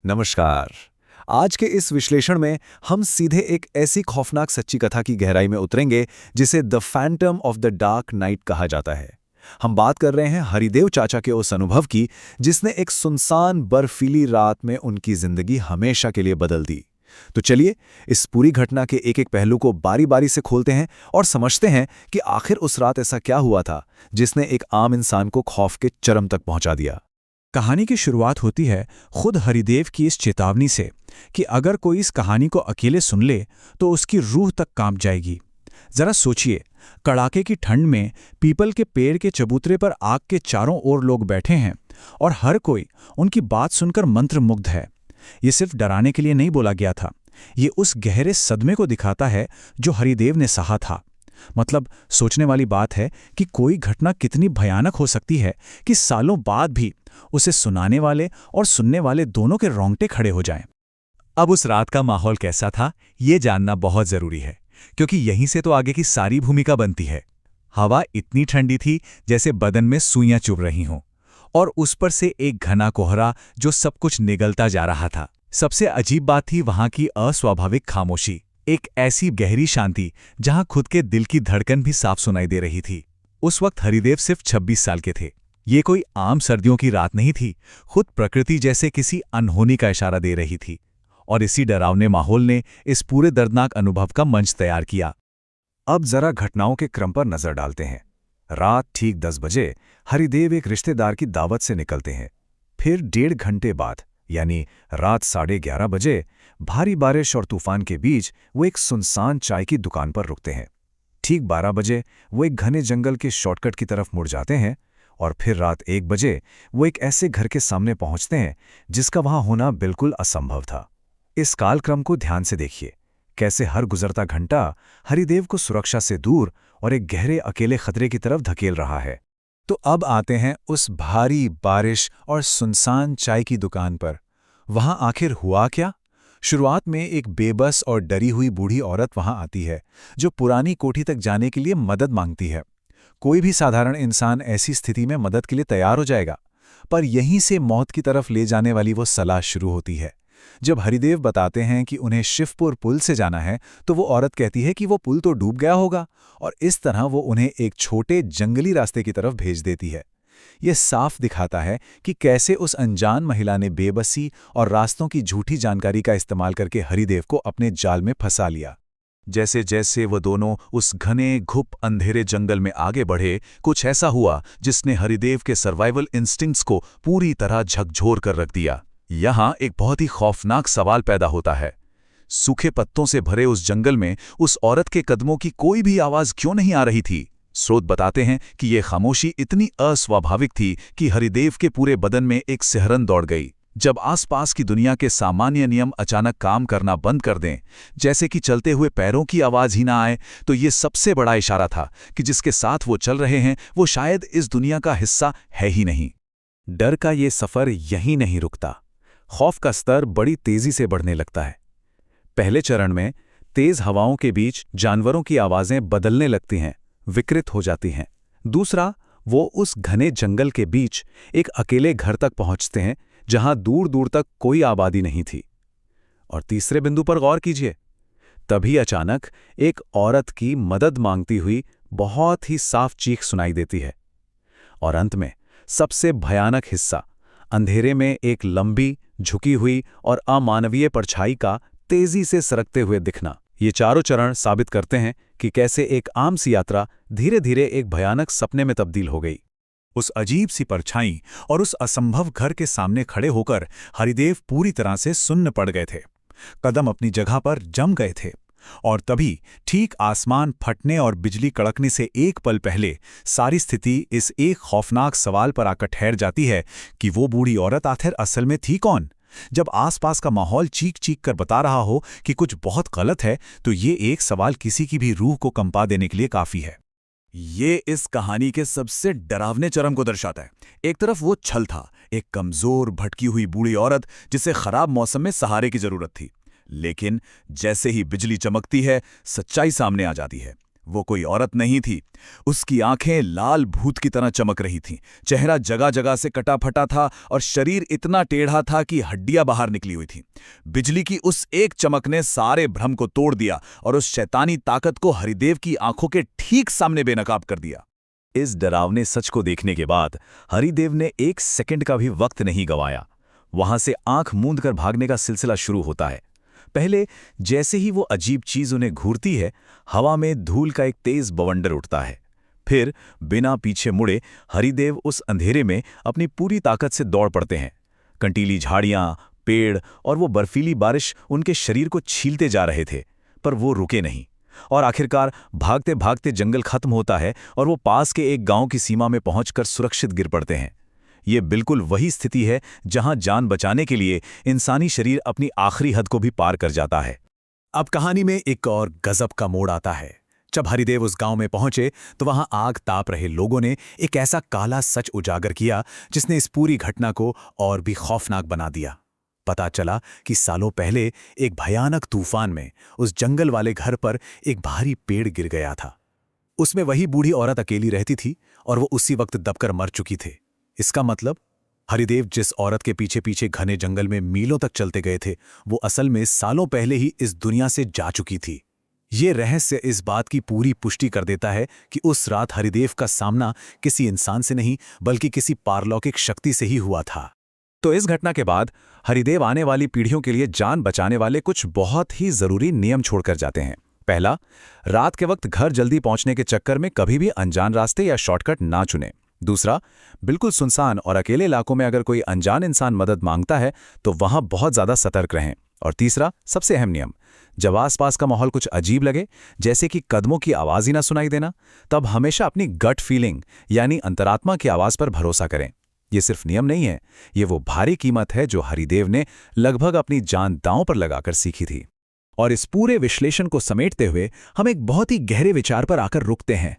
नमस्कार। आज के इस विश्लेषण में हम सीधे एक ऐसी खौफनाक सच्ची कथा की गहराई में उतरेंगे जिसे the Phantom of the dark night कहा जाता है। हम बात कर रहे हैं हरिदेव चाचा के उस अनुभव की जिसने एक सुनसान बर्फीली रात में उनकी जिंदगी हमेशा के लिए बदल दी। तो चलिए इस पूरी घटना के एक-एक पहलू को बारी-बारी से खोलते हैं और समझते हैं कि आखिर उस रात ऐसा क्या हुआ था जिसने एक आम इंसान को खौफ के चरम तक पहुंचा दिया। कहानी की शुरुआत होती है खुद हरिदेव की इस चेतावनी से कि अगर कोई इस कहानी को अकेले सुन ले तो उसकी रूह तक कांप जाएगी। जरा सोचिए, कड़ाके की ठंड में पीपल के पेड़ के चबूतरे पर आग के चारों ओर लोग बैठे हैं और हर कोई उनकी बात सुनकर मंत्रमुग्ध है। ये सिर्फ डराने के लिए नहीं बोला गया था, ये उस गहरे सदमे को दिखाता है जो हरिदेव ने सहा था। मतलब सोचने वाली बात है कि कोई घटना कितनी भयानक हो सकती है कि सालों बाद भी उसे सुनाने वाले और सुनने वाले दोनों के रोंगटे खड़े हो जाएं। अब उस रात का माहौल कैसा था, ये जानना बहुत जरूरी है, क्योंकि यहीं से तो आगे की सारी भूमिका बनती है। हवा इतनी ठंडी थी जैसे बदन में सुइयां चुभ रही हों, और उस पर से एक घना कोहरा जो सब कुछ निगलता जा रहा था। सबसे अजीब बात थी वहां की अस्वाभाविक खामोशी, एक ऐसी गहरी शांति जहां खुद के दिल की धड़कन भी साफ सुनाई दे रही थी। उस वक्त हरिदेव सिर्फ 26 साल के थे। ये कोई आम सर्दियों की रात नहीं थी, खुद प्रकृति जैसे किसी अनहोनी का इशारा दे रही थी, और इसी डरावने माहौल ने इस पूरे दर्दनाक अनुभव का मंच तैयार किया। अब जरा घटनाओं के क्रम पर नजर डालते हैं। रात ठीक 10 बजे हरिदेव एक रिश्तेदार की दावत से निकलते हैं। फिर 1.5 घंटे बाद यानी रात 11:30 बजे भारी बारिश और तूफान के बीच वो एक सुनसान चाय की दुकान पर रुकते हैं। ठीक 12 बजे वो एक घने जंगल के शॉर्टकट की तरफ मुड़ जाते हैं और फिर रात 1 बजे वो एक ऐसे घर के सामने पहुंचते हैं जिसका वहां होना बिल्कुल असंभव था। इस कालक्रम को ध्यान से देखिए, कैसे हर गुजरता घंटा हरिदेव को सुरक्षा से दूर और एक गहरे अकेले खतरे की तरफ धकेल रहा है। तो अब आते हैं उस भारी बारिश और सुनसान चाय की दुकान पर। वहां आखिर हुआ क्या? शुरुआत में एक बेबस और डरी हुई बूढ़ी औरत वहां आती है जो पुरानी कोठी तक जाने के लिए मदद मांगती है। कोई भी साधारण इंसान ऐसी स्थिति में मदद के लिए तैयार हो जाएगा, पर यहीं से मौत की तरफ ले जाने वाली वो सलाह शुरू होती है। जब हरिदेव बताते हैं कि उन्हें शिवपुर पुल से जाना है तो वो औरत कहती है कि वो पुल तो डूब गया होगा, और इस तरह वो उन्हें एक छोटे जंगली रास्ते की तरफ भेज देती है। ये साफ दिखाता है कि कैसे उस अनजान महिला ने बेबसी और रास्तों की झूठी जानकारी का इस्तेमाल करके हरिदेव को अपने जाल में फंसा लिया। जैसे जैसे वो दोनों उस घने घुप अंधेरे जंगल में आगे बढ़े, कुछ ऐसा हुआ जिसने हरिदेव के सर्वाइवल इंस्टिंक्ट्स को पूरी तरह झकझोर कर रख दिया। यहाँ एक बहुत ही खौफनाक सवाल पैदा होता है। सूखे पत्तों से भरे उस जंगल में उस औरत के कदमों की कोई भी आवाज क्यों नहीं आ रही थी? स्रोत बताते हैं कि ये खामोशी इतनी अस्वाभाविक थी कि हरिदेव के पूरे बदन में एक सिहरन दौड़ गई। जब आसपास की दुनिया के सामान्य नियम अचानक काम करना बंद कर दें, जैसे कि चलते हुए पैरों की आवाज ही ना आए, तो ये सबसे बड़ा इशारा था कि जिसके साथ वो चल रहे हैं वो शायद इस दुनिया का हिस्सा है ही नहीं। डर का ये सफर यहीं नहीं रुकता। खौफ का स्तर बड़ी तेजी से बढ़ने लगता है। पहले चरण में तेज हवाओं के बीच जानवरों की आवाजें बदलने लगती हैं, विकृत हो जाती हैं। दूसरा, वो उस घने जंगल के बीच एक अकेले घर तक पहुंचते हैं जहां दूर दूर तक कोई आबादी नहीं थी। और तीसरे बिंदु पर गौर कीजिए, तभी अचानक एक औरत की मदद मांगती हुई बहुत ही साफ चीख सुनाई देती है। और अंत में सबसे भयानक हिस्सा, अंधेरे में एक लंबी, झुकी हुई और अमानवीय परछाई का तेजी से सरकते हुए दिखना। ये चारों चरण साबित करते हैं कि कैसे एक आम सी यात्रा धीरे धीरे एक भयानक सपने में तब्दील हो गई। उस अजीब सी परछाई और उस असंभव घर के सामने खड़े होकर हरिदेव पूरी तरह से सुन्न पड़ गए थे। कदम अपनी जगह पर जम गए थे। और तभी ठीक आसमान फटने और बिजली कड़कने से एक पल पहले सारी स्थिति इस एक खौफनाक सवाल पर आकर ठहर जाती है कि वो बूढ़ी औरत आखिर असल में थी कौन। जब आसपास का माहौल चीख चीख कर बता रहा हो कि कुछ बहुत गलत है, तो ये एक सवाल किसी की भी रूह को कंपा देने के लिए काफी है। ये इस कहानी के सबसे डरावने चरम को दर्शाता है। एक तरफ वो छल था, एक कमजोर भटकी हुई बूढ़ी औरत जिसे खराब मौसम में सहारे की जरूरत थी, लेकिन जैसे ही बिजली चमकती है, सच्चाई सामने आ जाती है। वो कोई औरत नहीं थी। उसकी आंखें लाल भूत की तरह चमक रही थीं, चेहरा जगह जगह से कटा फटा था और शरीर इतना टेढ़ा था कि हड्डियां बाहर निकली हुई थीं। बिजली की उस एक चमक ने सारे भ्रम को तोड़ दिया और उस शैतानी ताकत को हरिदेव की आंखों के ठीक सामने बेनकाब कर दिया। इस डरावने सच को देखने के बाद हरिदेव ने 1 सेकंड का भी वक्त नहीं गंवाया। वहां से आंख मूंद कर भागने का सिलसिला शुरू होता है। पहले जैसे ही वो अजीब चीज उन्हें घूरती है, हवा में धूल का एक तेज बवंडर उठता है। फिर बिना पीछे मुड़े हरिदेव उस अंधेरे में अपनी पूरी ताकत से दौड़ पड़ते हैं। कंटीली झाड़ियां, पेड़ और वो बर्फीली बारिश उनके शरीर को छीलते जा रहे थे, पर वो रुके नहीं। और आखिरकार भागते भागते जंगल खत्म होता है और वो पास के एक गांव की सीमा में पहुंचकर सुरक्षित गिर पड़ते हैं। ये बिल्कुल वही स्थिति है जहां जान बचाने के लिए इंसानी शरीर अपनी आखिरी हद को भी पार कर जाता है। अब कहानी में एक और गजब का मोड़ आता है। जब हरिदेव उस गांव में पहुंचे तो वहां आग ताप रहे लोगों ने एक ऐसा काला सच उजागर किया जिसने इस पूरी घटना को और भी खौफनाक बना दिया। पता चला कि सालों पहले एक भयानक तूफान में उस जंगल वाले घर पर एक भारी पेड़ गिर गया था। उसमें वही बूढ़ी औरत अकेली रहती थी और वो उसी वक्त दबकर मर चुकी थी। इसका मतलब हरिदेव जिस औरत के पीछे पीछे घने जंगल में मीलों तक चलते गए थे, वो असल में सालों पहले ही इस दुनिया से जा चुकी थी। ये रहस्य इस बात की पूरी पुष्टि कर देता है कि उस रात हरिदेव का सामना किसी इंसान से नहीं बल्कि किसी पारलौकिक शक्ति से ही हुआ था। तो इस घटना के बाद हरिदेव आने वाली पीढ़ियों के लिए जान बचाने वाले कुछ बहुत ही जरूरी नियम छोड़कर जाते हैं। पहला, रात के वक्त घर जल्दी पहुंचने के चक्कर में कभी भी अनजान रास्ते या शॉर्टकट ना चुनें। दूसरा, बिल्कुल सुनसान और अकेले इलाकों में अगर कोई अनजान इंसान मदद मांगता है तो वहां बहुत ज्यादा सतर्क रहें। और तीसरा, सबसे अहम नियम, जब आसपास का माहौल कुछ अजीब लगे, जैसे कि कदमों की आवाज ही ना सुनाई देना, तब हमेशा अपनी गट फीलिंग यानी अंतरात्मा की आवाज पर भरोसा करें। ये सिर्फ नियम नहीं है, ये वो भारी कीमत है जो हरिदेव ने लगभग अपनी जान दांव पर लगाकर सीखी थी। और इस पूरे विश्लेषण को समेटते हुए हम एक बहुत ही गहरे विचार पर आकर रुकते हैं।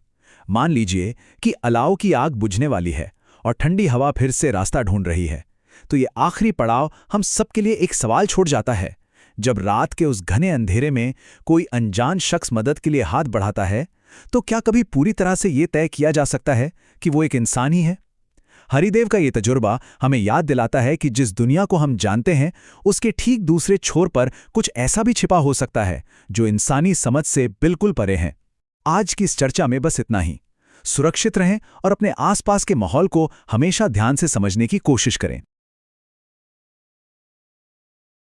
मान लीजिए कि अलाव की आग बुझने वाली है और ठंडी हवा फिर से रास्ता ढूंढ रही है, तो ये आखिरी पड़ाव हम सबके लिए एक सवाल छोड़ जाता है। जब रात के उस घने अंधेरे में कोई अनजान शख्स मदद के लिए हाथ बढ़ाता है, तो क्या कभी पूरी तरह से ये तय किया जा सकता है कि वो एक इंसान ही है? हरिदेव का ये तजुर्बा हमें याद दिलाता है कि जिस दुनिया को हम जानते हैं, उसके ठीक दूसरे छोर पर कुछ ऐसा भी छिपा हो सकता है जो इंसानी समझ से बिल्कुल परे है। आज की इस चर्चा में बस इतना ही। सुरक्षित रहें और अपने आसपास के माहौल को हमेशा ध्यान से समझने की कोशिश करें।